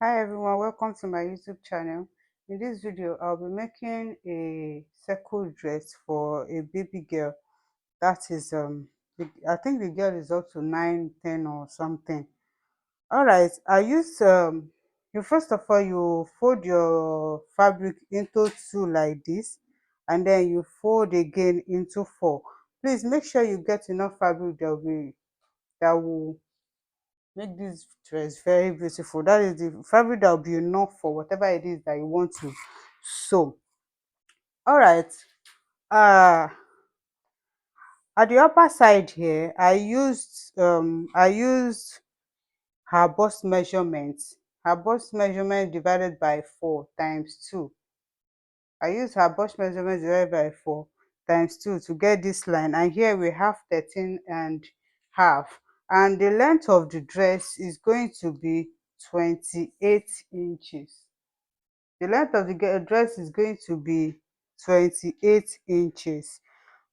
Hi everyone, welcome to my YouTube channel. In this video, I'll be making a circle dress for a baby girl. That is I think the girl is up to 9, 10 or something. All right, I use you first of all you fold your fabric into two like this, and then you fold again into four. Please make sure you get enough fabric that will make this dress very beautiful. That is the fabric that will be enough for whatever it is that you want to sew. All right. uh at the upper side here, I used her bust measurement. Her bust measurement divided by 4 times 2. I use her bust measurement divided by 4 times 2 to get this line, and here we have 13 and half, and the length of the dress is going to be 28 inches. The length of the dress is going to be 28 inches.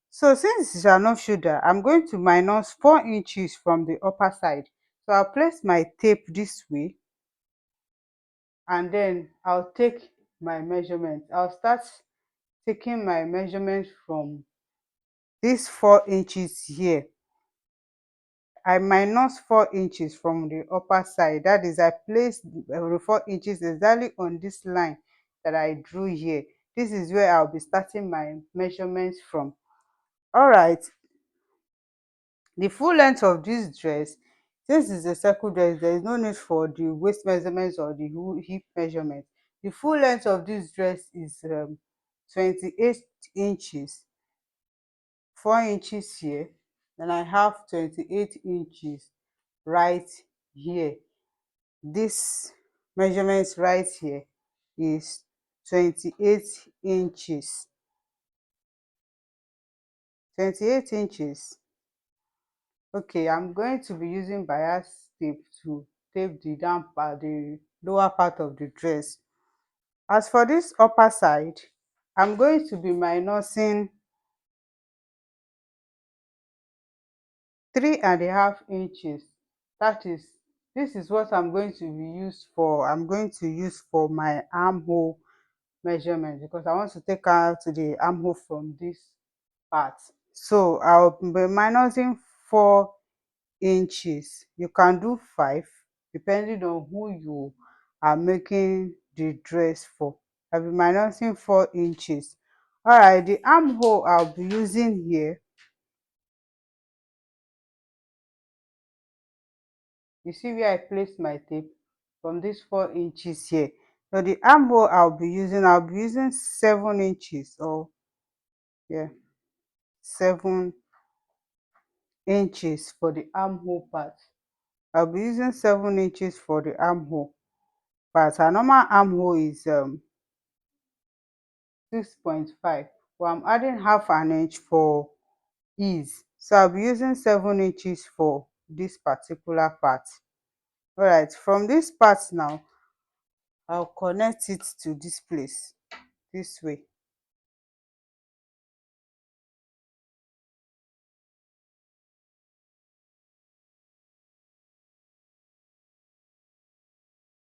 So since it's an off shoulder, I'm going to minus 4 inches from the upper side. So I'll place my tape this way, and then I'll take my measurement. I'll start taking my measurement from this 4 inches here. I minus 4 inches from the upper side. That is, I placed the 4 inches exactly on this line that I drew here. This is where I'll be starting my measurements from. All right, the full length of this dress, since it's a circle dress, there is no need for the waist measurements or the hip measurement. The full length of this dress is 28 inches. 4 inches here, then I have 28 inches right here. This measurement right here is 28 inches. 28 inches. Okay, I'm going to be using bias tape to tape the down part, the lower part of the dress. As for this upper side, I'm going to be minusing 3.5 inches. That is, this is what I'm going to be used for. I'm going to use for my armhole measurement, because I want to take out the armhole from this part. So I'll be minusing 4 inches. You can do 5 depending on who you are making the dress for. I'll be minusing 4 inches. All right, the armhole I'll be using here, you see where I placed my tape from this 4 inches here. So the armhole I'll be using 7 inches, or yeah, 7 inches for the armhole part. I'll be using 7 inches for the armhole part. Our normal armhole is 6.5, but I'm adding half an inch for ease. So I'll be using 7 inches for this particular part. All right, from this part now, I'll connect it to this place, this way.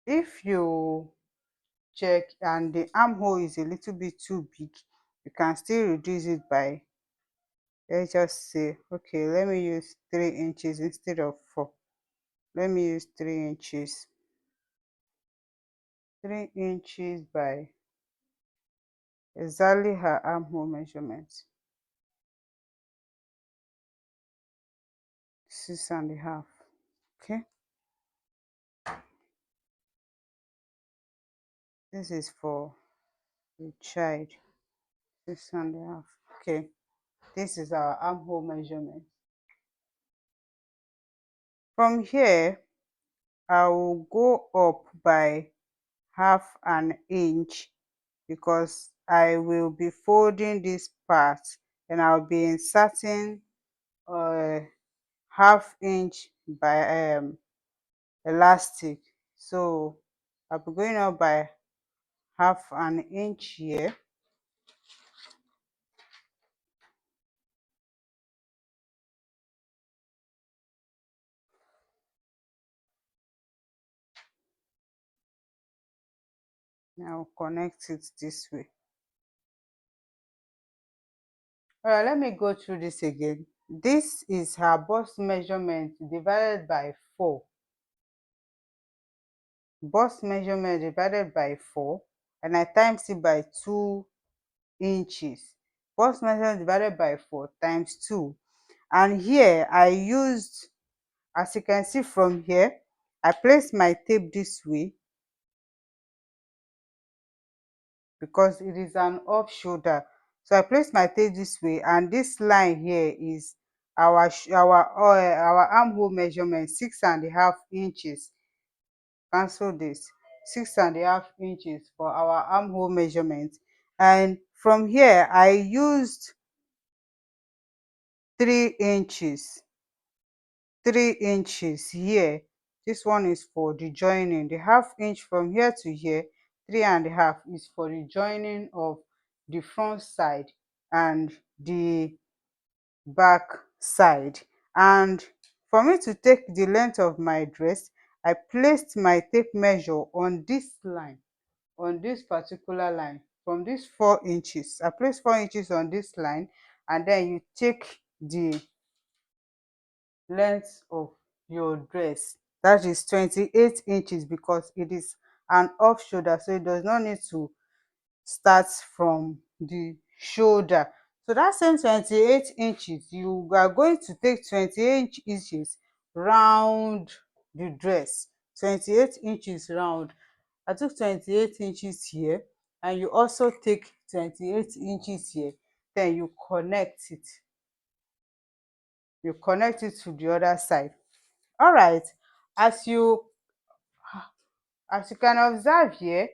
If you check and the armhole is a little bit too big, you can still reduce it by, let's just say, okay, let me use 3 inches instead of 4. Let me use 3 inches. 3 inches by exactly her armhole measurement, 6.5. Okay, this is for the child, 6.5. Okay, this is our armhole measurement. From here, I will go up by half an inch, because I will be folding this part and I'll be inserting uh, half inch by elastic. So I'll be going up by half an inch here. I'll connect it this way. All right, let me go through this again. This is her bust measurement divided by 4. Bust measurement divided by 4, and I times it by 2 inches. Bust measurement divided by 4 times 2. And here I used, as you can see from here, I placed my tape this way because it is an off shoulder. So I place my tape this way, and this line here is our armhole measurement, 6.5 inches. Cancel this, 6.5 inches for our armhole measurement. And from here I used 3 inches. 3 inches here. This one is for the joining. The half inch from here to here, 3.5, is for the joining of the front side and the back side. And for me to take the length of my dress, I placed my tape measure on this line, on this particular line, from this 4 inches. I place 4 inches on this line, and then you take the length of your dress, that is 28 inches, because it is an off shoulder, so it does not need to start from the shoulder. So that same 28 inches, you are going to take 28 inches round the dress. 28 inches round. I took 28 inches here, and you also take 28 inches here. Then you connect it. You connect it to the other side. All right. As you as you can observe here,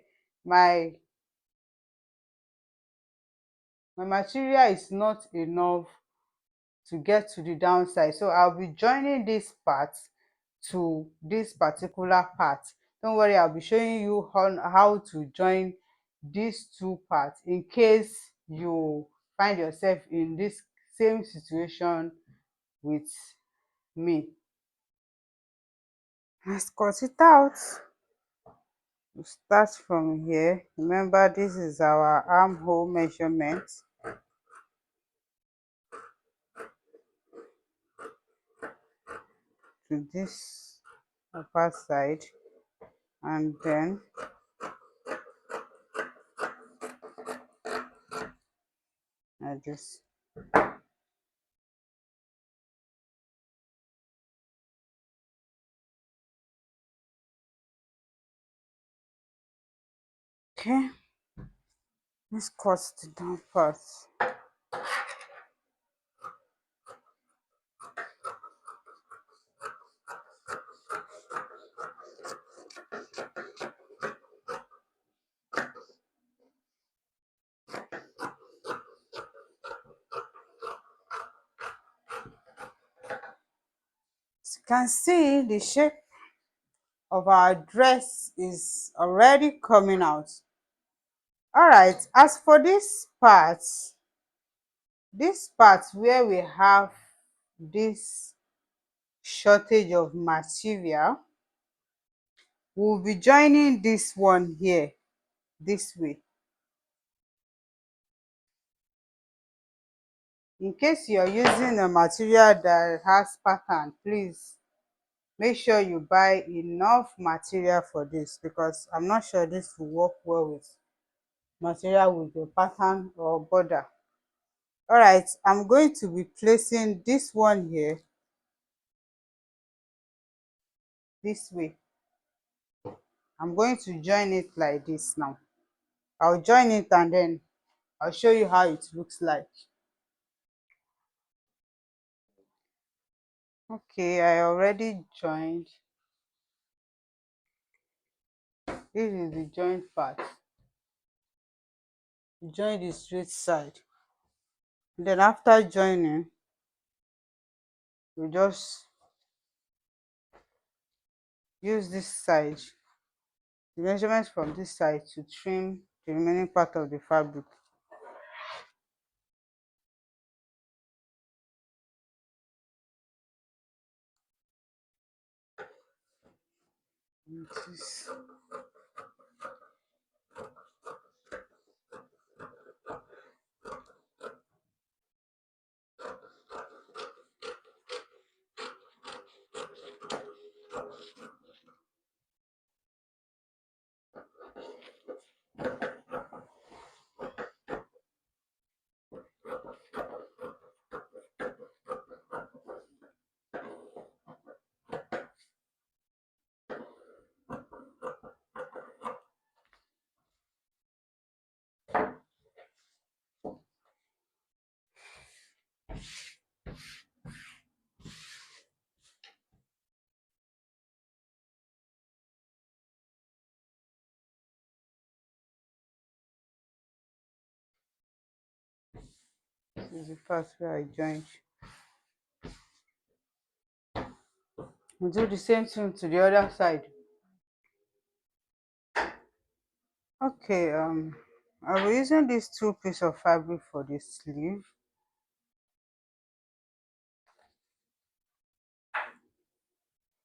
my material is not enough to get to the downside, so I'll be joining this part to this particular part. Don't worry, I'll be showing you how to join these two parts in case you find yourself in this same situation with me. Let's cut it out. We start from here. Remember, this is our armhole measurement. To this upper side, and then I just okay, let's cut the down part. As you can see, the shape of our dress is already coming out. All right, as for this part where we have this shortage of material, we'll be joining this one here this way. In case you're using a material that has pattern, please make sure you buy enough material for this, because I'm not sure this will work well with material with a pattern or border. All right, I'm going to be placing this one here this way. I'm going to join it like this now. I'll join it and then I'll show you how it looks like. Okay, I already joined. This is the joint part. Join the straight side. Then after joining, we just use this side, the measurements from this side, to trim the remaining part of the fabric. This This is the part where I joined. We do the same thing to the other side. Okay, I'll be using these two pieces of fabric for the sleeve.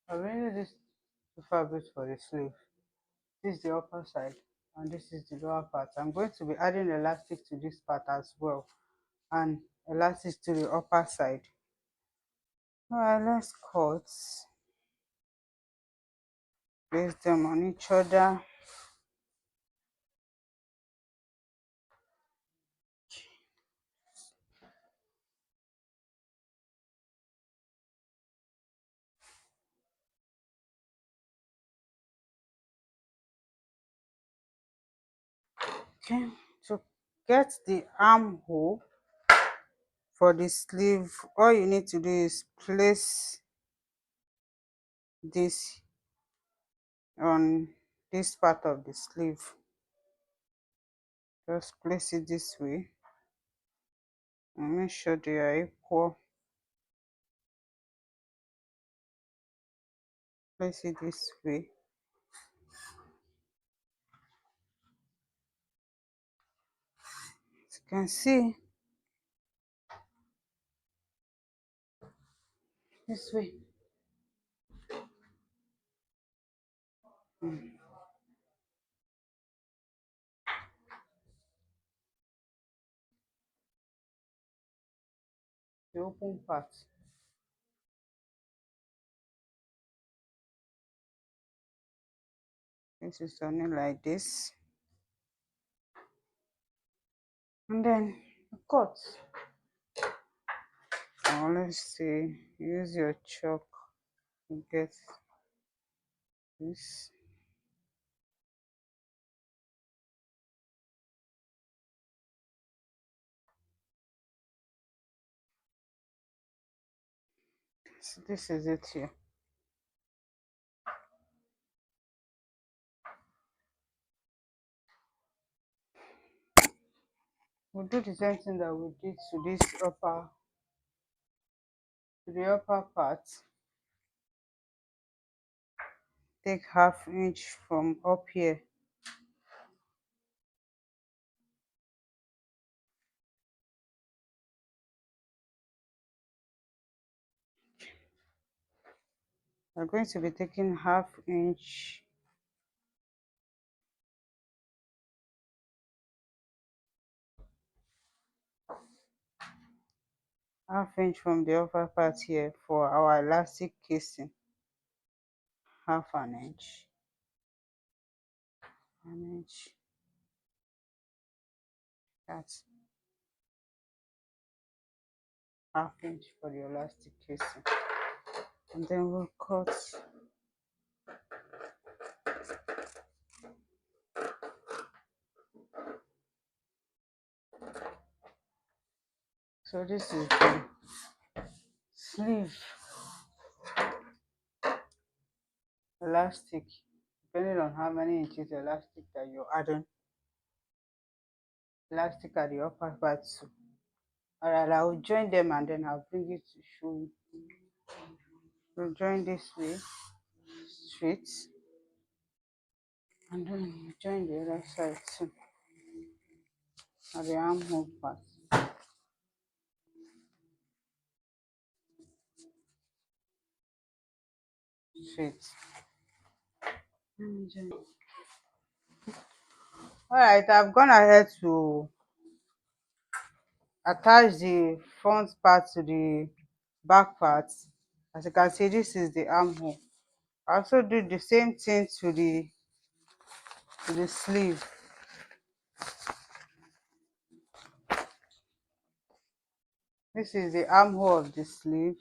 I'll be using these two fabrics for the sleeve. This is the upper side and this is the lower part. I'm going to be adding elastic to this part as well, and elastic to the upper side. Alright, let's cut. Place them on each other. Okay, to get the armhole for the sleeve, all you need to do is place this on this part of the sleeve. Just place it this way and make sure they are equal. Place it this way. As you can see, this way. Mm, the open part. This is only like this. And then cut. Or let's see, use your chalk to get this. So this is it here. We'll do the same thing that we did to this to the upper part. Take half inch from up here. We're going to be taking half inch from the upper part here for our elastic casing. Half an inch. That's half inch for the elastic casing. And then we'll cut. So this is the sleeve elastic, depending on how many inches elastic that you're adding. Elastic at the upper part too. Alright, I will join them and then I'll bring it to show you. We'll join this way straight and then join the other side too at the armhole part straight. Alright, I've gone ahead to attach the front part to the back part. As you can see, this is the armhole. I also do the same thing to the sleeve. This is the armhole of the sleeve.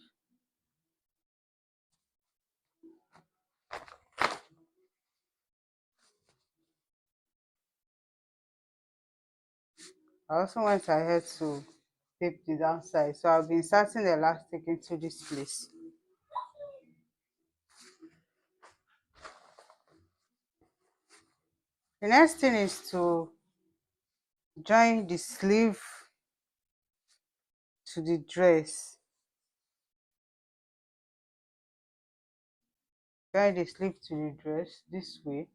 I also went ahead to tape the downside. So I'll be inserting the elastic into this place. The next thing is to join the sleeve to the dress. Join the sleeve to the dress this way.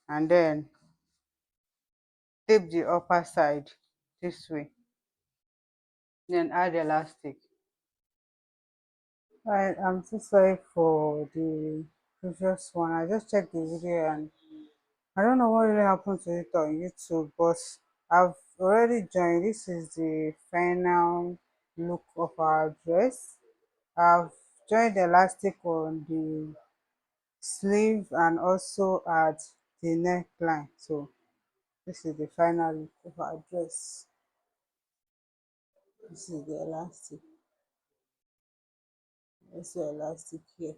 And then tape the upper side this way. Then add elastic. Right, I'm so sorry for the previous one. I just checked the video and I don't know what really happened to it on YouTube, but I've already joined. This is the final look of our dress. I've joined the elastic on the sleeve and also at the neckline. So this is the final look of our dress. This is the elastic. This is the elastic here.